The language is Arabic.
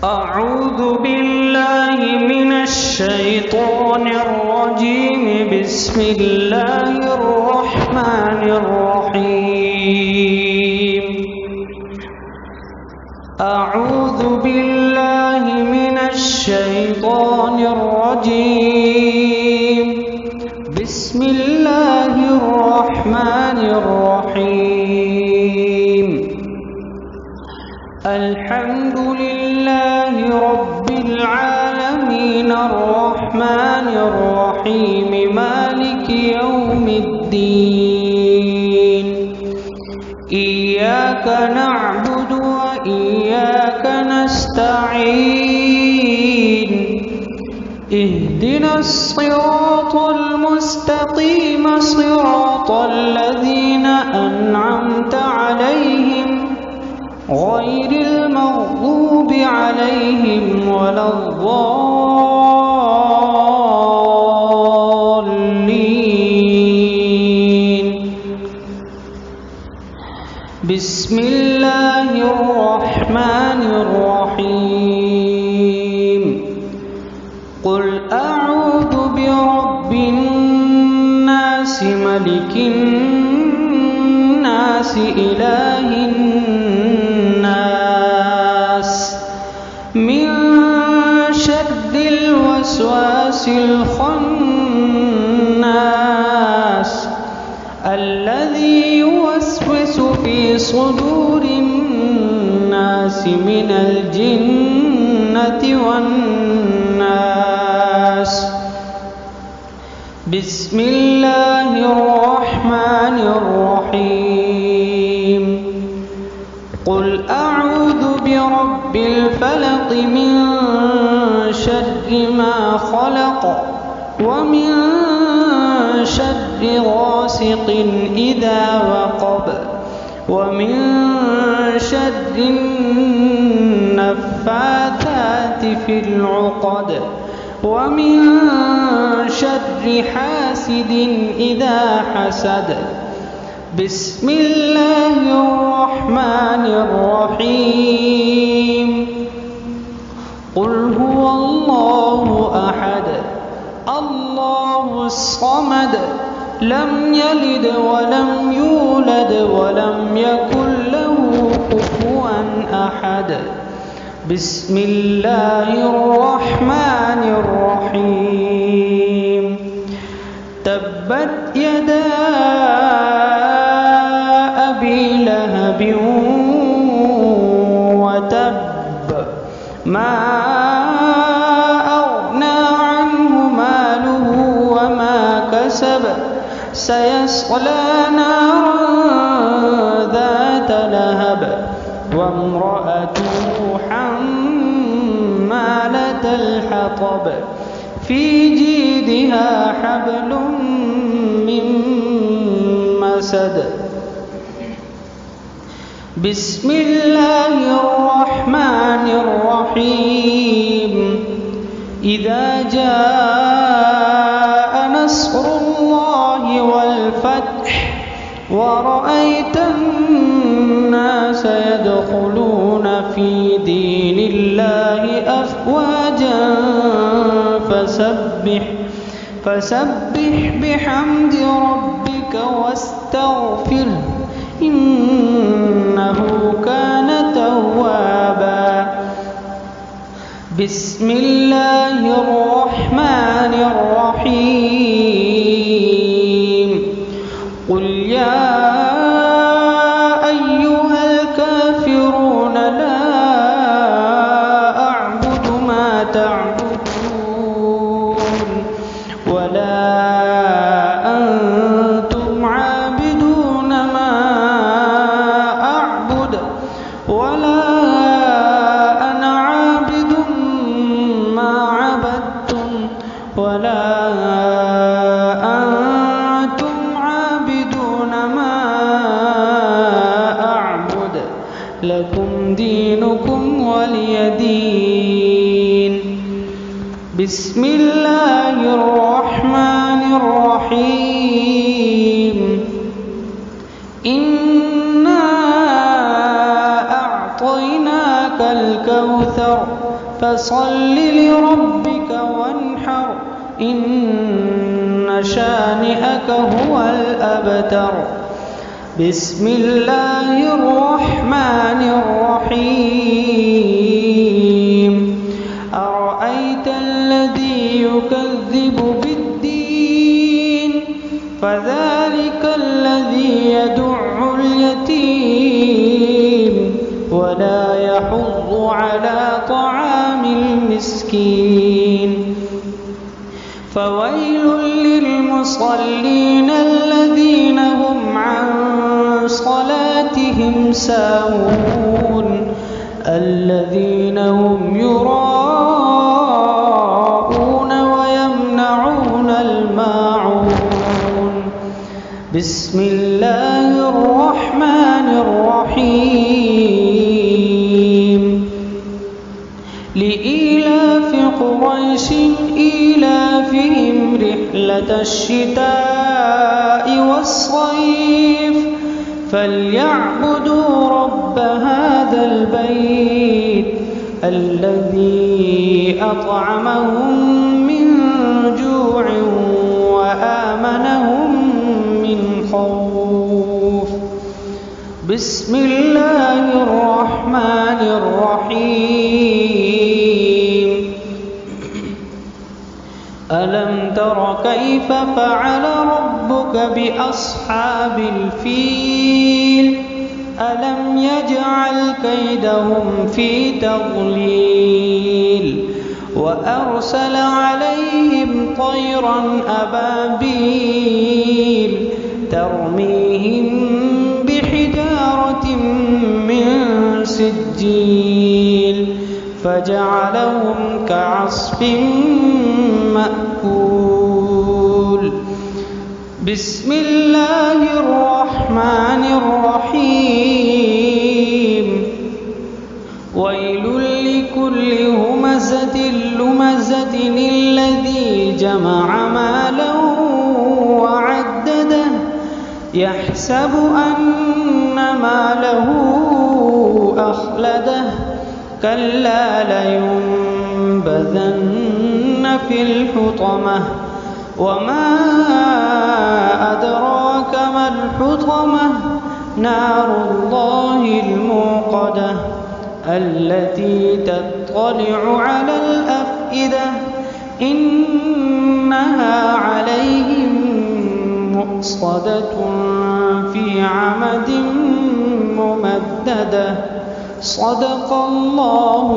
أعوذ بالله من الشيطان الرجيم. بسم الله الرحمن الرحيم. أعوذ بالله من الشيطان الرجيم. بسم الله الرحمن الرحيم. الحمد لله رب العالمين الرحمن الرحيم مالك يوم الدين. إياك نعبد وإياك نستعين. اهدنا الصراط المستقيم صراط الذين أنعمت عليهم غير المغضوب عليهم ولا الضالين. بسم الله الرحمن الرحيم. قل أعوذ برب الناس ملك الناس إله الناس من شر الوسواس الخناس الذي يوسوس في صدور الناس من الجنة والناس. بسم الله الرحمن الرحيم. قل أعوذ برب الفلق من شر ما خلق ومن شر غاسق إذا وقب ومن شر النفاثات في العقد ومن شر حاسد إذا حسد. بسم الله الرحمن الرحيم. قل هو الله أحد الله الصمد لم يلد ولم يولد ولم يكن له كفوا أحد. بسم الله الرحمن الرحيم. تبت يدا أبي لهب وتب ما أغنى عنه ماله وما كسب سيصلى نارا ذات لهب وامرأته حمالة الحطب في جيدها حبل من مسد. بسم الله الرحمن الرحيم. إذا جاء نصر الله والفتح ورأيت الناس يدخلون في دين الله أفواجا فسبح بحمد ربك واستغفره إنه كان توابا. بسم الله الرحمن الرحيم. قل يا أيها الكافرون لا أعبد ما تعبدون ولا أنتم عابدون ما أعبد ولا أنا عابد ما عبدتم ولا أنتم عابدون ما أعبد لكم دينكم ولي دين. بسم الله الرحمن الرحيم. إنا أعطيناك أعطيناك الكوثر فصل لربك وانحر إن شانئك هو الأبتر. بسم الله الرحمن الرحيم. أرأيت الذي يكذب بالدين فذلك الذي يدع اليتيم ولا يحض على طعام المسكين. فويل للمصلين الذين هم عن صلاتهم ساهون الذين هم يراءون ويمنعون الماعون. بسم الله الرحمن الرحيم. لإيلاف قريش إيلافهم رحلة الشتاء والصيف فليعبدوا رب هذا البيت الذي أطعمهم من جوع وآمنهم من خوف. بسم الله الرحمن الرحيم. ألم تر كيف فعل ربك بأصحاب الفيل ألم يجعل كيدهم في تضليل وأرسل عليهم طيرا أبابيل ترميهم بحجارة من سجيل فجعلهم كعصف مأكول. بسم الله الرحمن الرحيم. ويل لكل همزة لمزة الذي جمع مالا وعدده يحسب أن ماله أخلده كلا لينبذن في الحطمة وما أدراك ما الحطمة نار الله الموقدة التي تطلع على الأفئدة إنها عليهم مؤصدة في عمد ممددة. صدق الله